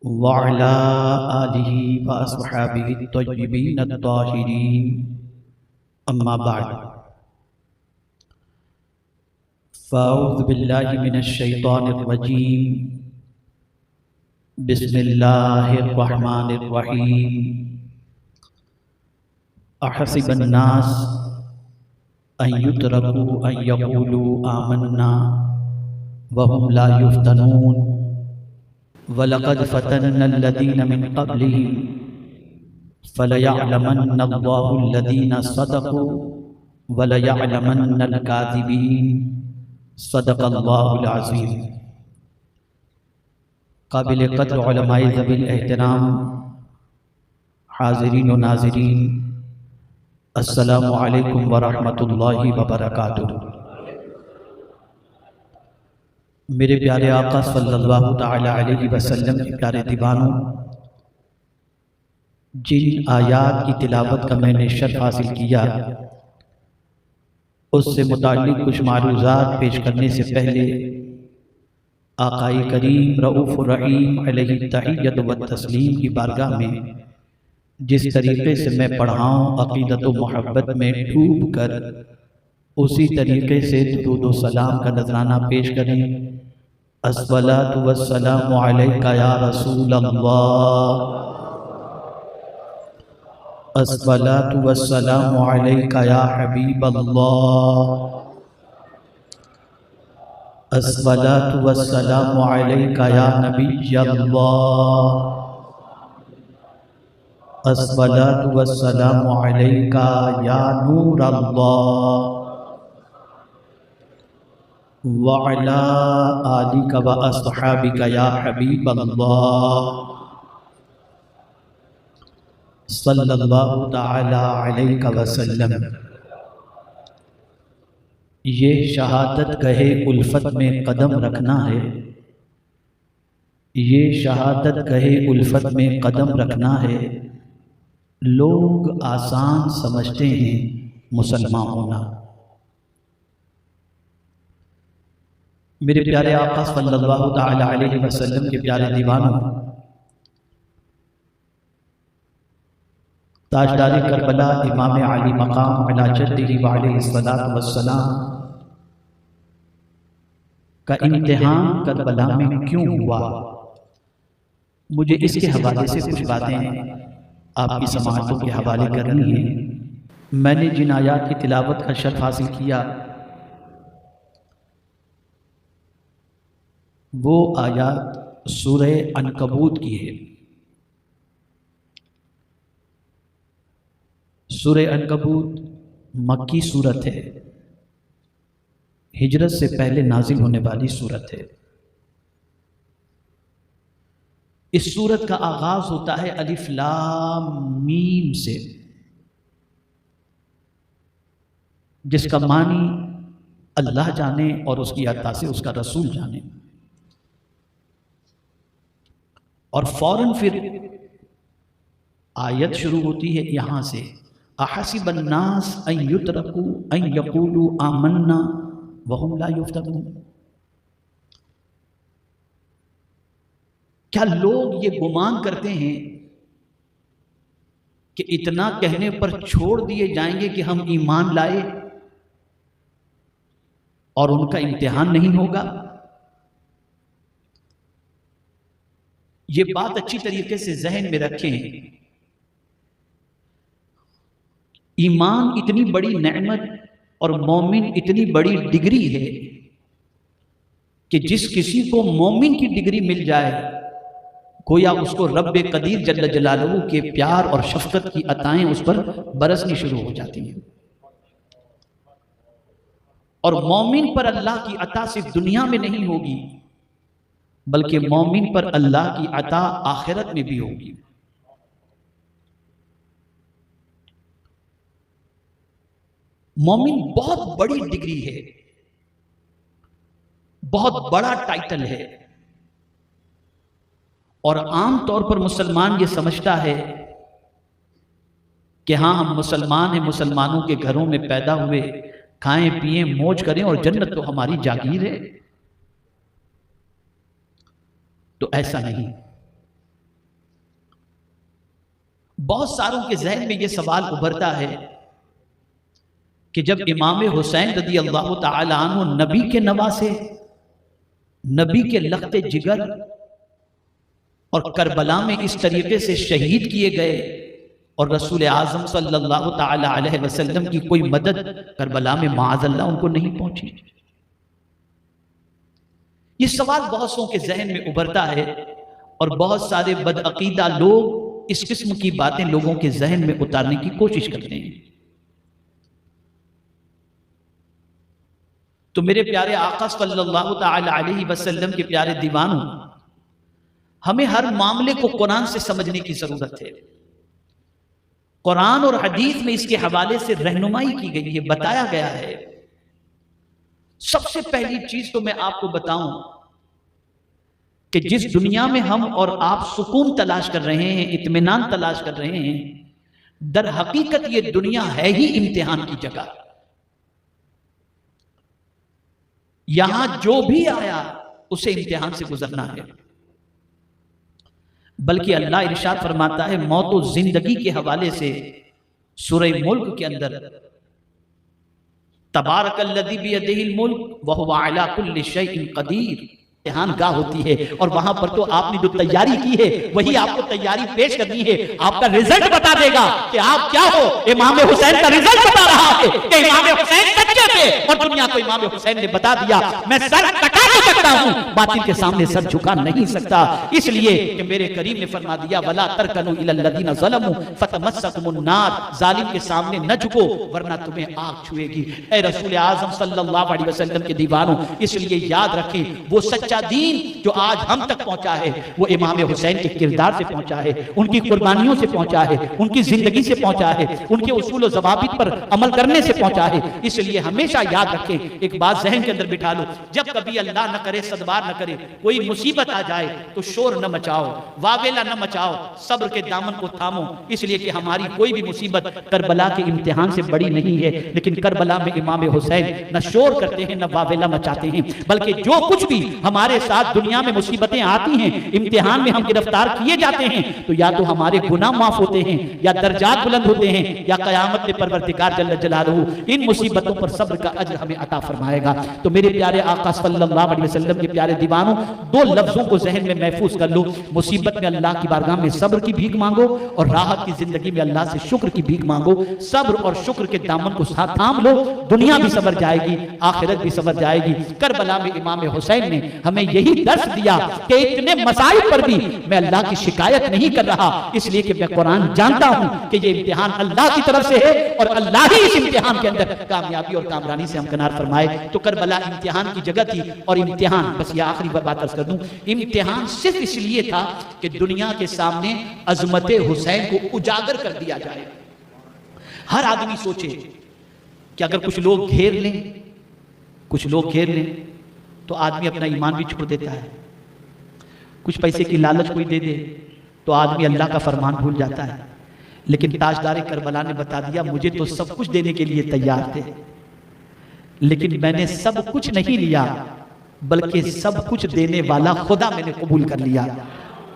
वअला आलिहि व अस्हाबिहि त्वय्यिबीन अत्ताहिरीन अम्मा बाद फ़अऊज़ु बिल्लाहि मिनश शैतानिर रजीम बिस्मिल्लाहिर रहमानिर रहीम अहसिबन नास अन युतरकू अन यक़ूलू आमन्ना वहुम ला युफ्तनून वलक़द फ़तन्नल्लज़ीन मिन क़ब्लिहिम फ़लयअलमन्नल्लाहुल्लज़ीन सदक़ू वलयअलमन्नल काज़िबीन सदक़ल्लाहुल अज़ीम। काबिल क़द्र उलमाए ज़वील एहतराम हाज़िरीन व नाज़िरीन, अस्सलामु अलैकुम व रहमतुल्लाहि व बरकातुहू। मेरे प्यारे आका सल्लल्लाहु ताला अलैहि वसल्लम के प्यारे दीवानों, जिन आयात की तिलावत का मैंने शर्फ हासिल किया, उससे मुताल्लिक़ कुछ मारूज़ात पेश करने से पहले आक़ाए करीम रऊफ़ुर रहीम अलैहि तहिय्यत व तस्लीम की बारगाह में जिस तरीक़े से मैं पढ़ाऊँ, अक़ीदत व मोहब्बत में डूब कर उसी तरीक़े से दुरूद व सलाम का नज़राना पेश करें। अस्सलातु वस्सलामु अलैका या रसूल अल्लाह, अस्सलातु वस्सलामु अलैका या हबीब अल्लाह, अस्सलातु वस्सलामु अलैका या नबी अल्लाह, अस्सलातु वस्सलामु अलैका या नूर अल्लाह व अला आलिका व अस्हाबिका या हबीब अल्लाह सल्लल्लाहु तआला अलैहि वसल्लम। ये शहादत गहे उल्फत में कदम रखना है, ये शहादत गहे उल्फत में कदम रखना है। लोग आसान समझते हैं मुसलमान होना। मेरे प्यारे आका सल्लल्लाहु तआला अलैहि वसल्लम के प्यारे दीवानों, ताजदार करबला इमाम अली मकाम अला जद्दिही व अलैहिस्सलातु वस्सलाम का इम्तिहान करबला में क्यों हुआ, मुझे इसके हवाले से कुछ बातें आपकी समाअतों के हवाले करनी है। मैंने जिन आयात की तिलावत का शर्फ हासिल किया, वो आयात सूरह अनकबूत की है। सूरह अनकबूत मक्की सूरत है, हिजरत से पहले नाजिल होने वाली सूरत है। इस सूरत का आगाज होता है अलिफ लाम मीम से, जिसका मानी अल्लाह जाने और उसकी अता से उसका रसूल जाने। और फौरन फिर आयत शुरू होती है यहां से, अहसिबन नास अन युतरकू अन यक़ूलू आमन्ना वहुम ला युफ्तनून। क्या लोग ये गुमान करते हैं कि इतना कहने पर छोड़ दिए जाएंगे कि हम ईमान लाए और उनका इम्तिहान नहीं होगा? ये बात अच्छी तरीके से जहन में रखें। ईमान इतनी बड़ी नेमत और मोमिन इतनी बड़ी डिग्री है कि जिस किसी को मोमिन की डिग्री मिल जाए, गोया उसको रब्बे कदीर जल्ल जलालहू के प्यार और शफकत की अताएं उस पर बरसनी शुरू हो जाती हैं। और मोमिन पर अल्लाह की अता सिर्फ दुनिया में नहीं होगी, बल्कि मोमिन पर अल्लाह की अता आखिरत में भी होगी। मोमिन बहुत बड़ी डिग्री है, बहुत बड़ा टाइटल है। और आम तौर पर मुसलमान ये समझता है कि हाँ, हम मुसलमान हैं, मुसलमानों के घरों में पैदा हुए, खाएं पिएं मौज करें और जन्नत तो हमारी जागीर है। तो ऐसा नहीं। बहुत सारों के जहन में ये सवाल उभरता है कि जब इमाम हुसैन रदी अल्लाह ताला अन्हु नबी के नवासे, नबी के लख्ते जिगर और करबला में इस तरीके से शहीद किए गए और रसूल आज़म सल्लल्लाहु ताला अलैहि वसल्लम की कोई मदद करबला में माअज़ल्लाह उनको नहीं पहुंची। ये सवाल बहुत सौ के जहन में उभरता है और बहुत सारे बदअकीदा लोग इस किस्म की बातें लोगों के जहन में उतारने की कोशिश करते हैं। तो मेरे प्यारे आका सल्लल्लाहु ताला अलैहि वसल्लम के प्यारे दीवानों, हमें हर मामले को कुरान से समझने की जरूरत है। कुरान और हदीस में इसके हवाले से रहनुमाई की गई है, बताया गया है। सबसे पहली चीज तो मैं आपको बताऊं कि जिस दुनिया में हम और आप सुकून तलाश कर रहे हैं, इत्मीनान तलाश कर रहे हैं, दर हकीकत ये दुनिया है ही इम्तिहान की जगह। यहां जो भी आया उसे इम्तिहान से गुजरना है। बल्कि अल्लाह इरशाद फरमाता है मौत और जिंदगी के हवाले से सूरह मुल्क के अंदर, तबारकल्लज़ी बियदिहिल मुल्क व हुवा अला कुल्लि शैइन कदीर। इम्तिहान गाह होती है और वहां पर तो आपने जो तैयारी की है वही आपको तैयारी पेश करनी है। आपका रिजल्ट बता देगा कि आप क्या हो। इमाम हुसैन का रिजल्ट बता रहा है कि इमाम हुसैन सच्चे थे और दुनिया को इमाम हुसैन ने बता दिया मैं सर कटा नहीं सकता हूं, बातिल के सामने सर झुका नहीं सकता। इसलिए कि मेरे करीम ने फरमा दिया वला तरकनु इलल लदीना ज़लमू फतमस्सकुमुन नार, जालिम के सामने न झुको वरना तुम्हें आग छुएगी। ए रसूल आज़म सल्लल्लाहु अलैहि वसल्लम के दीवानों, इसलिए याद रखें वो सच्चा दीन जो आज हम तक पहुंचा है वो इमाम हुसैन के किरदार से पहुंचा है, उनकी कुर्बानियों से पहुंचा है, उनकी जिंदगी से पहुंचा है, उनके उसूल और ज़वाबित पर अमल करने से पहुंचा है। इसलिए हमेशा याद रखें, एक बात जहन के अंदर बिठा लो, जब कभी अल्लाह न करे सदबार न करे कोई मुसीबत आ जाए तो शोर न मचाओ, वावेला न मचाओ, सब्र के दामन को थामो। इसलिए कि हमारी कोई भी मुसीबत करबला के इम्तिहान से बड़ी नहीं है। लेकिन करबला में इमाम हुसैन न शोर करते हैं न वावेला मचाते हैं, बल्कि जो कुछ भी हमारे साथ दुनिया में मुसीबतें आती हैं, इम्तिहान में हम गिरफ्तार किए जाते हैं, तो या तो हमारे गुनाह माफ होते हैं या दर्जात बुलंद होते हैं या कयामत में परवरदिगार जल्ल जलालहू इन मुसीबतों पर सब्र का अज्र हमें अता फरमाएगा। तो मेरे प्यारे आका सल्लल्लाहु अलैहि वसल्लम के प्यारे दीवानों, दो लफ्जों को जहन में महफूज कर लो। मुसीबत में अल्लाह की बारगाह में सब्र की भीख मांगो और राहत की जिंदगी में अल्लाह से शुक्र की भीख मांगो। सब्र और शुक्र के दामन को साथ थाम लो, दुनिया भी सबर जाएगी, आखिरत भी सबर जाएगी। करबला में इमाम हुसैन ने हमें यही दर्श दिया कि इतने मसाइल पर भी मैं अल्लाह की शिकायत नहीं कर रहा, इसलिए कि मैं कुरान जानता हूं कि ये इम्तिहान अल्लाह की तरफ से है और अल्लाह ही इस इम्तिहान के अंदर कामयाबी और कामरानी से हमकनार फरमाए। तो करबला इम्तिहान की जगह थी और इम्तिहान, बस ये आखिरी बात अर्ज कर दूं, इम्तिहान सिर्फ इसलिए था कि दुनिया के सामने अजमत हुसैन को उजागर कर दिया जाए। हर आदमी सोचे कि अगर कुछ लोग घेर लें, कुछ लोग घेर लें तो आदमी अपना ईमान भी छोड़ देता है। कुछ पैसे की लालच कोई दे दे तो आदमी अल्लाह का फरमान भूल जाता है। लेकिन ताजदार करबला ने बता दिया मुझे तो सब कुछ देने के लिए तैयार थे, लेकिन मैंने सब कुछ नहीं लिया, बल्कि सब कुछ देने वाला खुदा मैंने कबूल कर लिया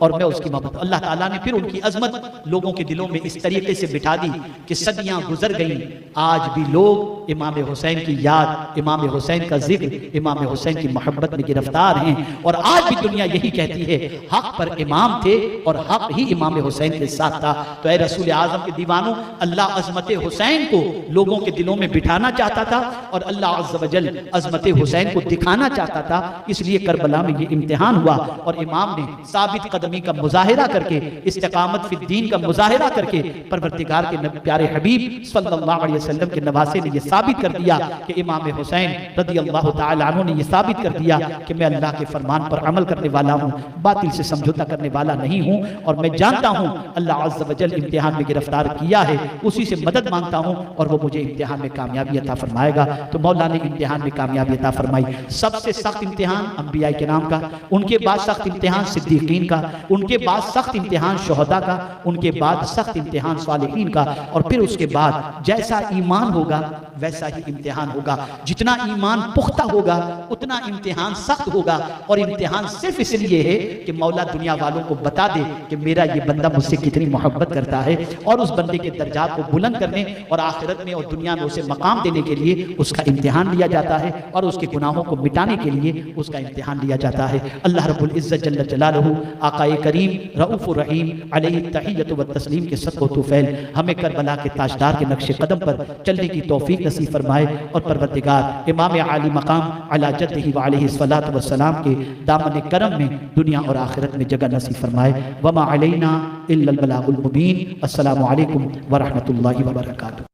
और मैं उसकी मोहब्बत। अल्लाह ताला ने फिर उनकी अजमत लोगों के दिलों में इस तरीके से बिठा दी कि सदियां गुजर गईं, आज भी लोग इमाम हुसैन की याद, इमाम हुसैन का जिक्र, इमाम हुसैन की मोहब्बत में गिरफ्तार हैं। और आज भी दुनिया यही कहती है हक पर इमाम थे और हक ही इमाम हुसैन के साथ था। तो ऐ रसूल आज़म के दीवानों, अल्लाह अजमत हुसैन को लोगों के दिलों में बिठाना चाहता था और अल्लाह अज़्ज़ व जल अजमत हुसैन को दिखाना चाहता था। इसलिए करबला में ये इम्तिहान हुआ और इमाम ने साबित कदम का मुजाहिरा करके, इस्तिकामत फिद दीन का मुजाहिरा करके परवरदिगार के प्यारे हबीब सल्लल्लाहु अलैहि वसल्लम के नवासे ने यह साबित कर दिया कि इमाम हुसैन रज़ियल्लाहु ताला अन्हु ने यह साबित कर दिया कि मैं अल्लाह के फरमान पर अमल करने वाला हूँ, बातिल से समझौता करने वाला नहीं हूँ। और मैं जानता हूँ अल्लाह अज़्ज़ व जल इम्तिहान में गिरफ्तार किया है, उसी से मदद मांगता हूँ और वो मुझे इम्तिहान में कामयाबी अता फरमाएगा। तो मौला ने इम्तिहान में कामयाबी अता फरमाई। सबसे सख्त इम्तिहान अंबिया के नाम का, उनके बाद सख्त इम्तिहान सिद्दीकीन का, उनके बाद सख्त इम्तिहान शुहदा का, उनके बाद सख्त इम्तिहान सालिहीन का, और फिर उसके बाद जैसा ईमान होगा वैसा ही इम्तिहान होगा। जितना ईमान पुख्ता होगा उतना इम्तिहान सख्त होगा। और इम्तिहान सिर्फ इसलिए है कि मौला दुनिया वालों को बता दे कि मेरा ये बंदा मुझसे कितनी मोहब्बत करता है, और उस बंदे के दर्जात को बुलंद करने और आखिरत में और दुनिया में उसे मकाम देने के लिए उसका इम्तिहान लिया जाता है, और उसके गुनाहों को मिटाने के लिए उसका इम्तिहान लिया जाता है। अल्लाह रब्बुल इज्जत जल्ल जलालहू आकाए करीम रऊफ़ुर रहीम अलैहि तहिय्यतु व तस्लीम के सदक़ो तुफ़ैल हमें करबला के ताजदार के नक्शे कदम पर चलने की तौफीक नसीब फरमाए, और परवरदिगार इमाम आली मकाम अला जद्दिही व अलैहि सलातु व सलाम के दामन करम में दुनिया और आखिरत में जगह नसीब फरमाए। वमा अलैना इल्लल बलागुल मुबीन। अस्सलामु अलैकुम व रहमतुल्लाहि व बरकातुहू।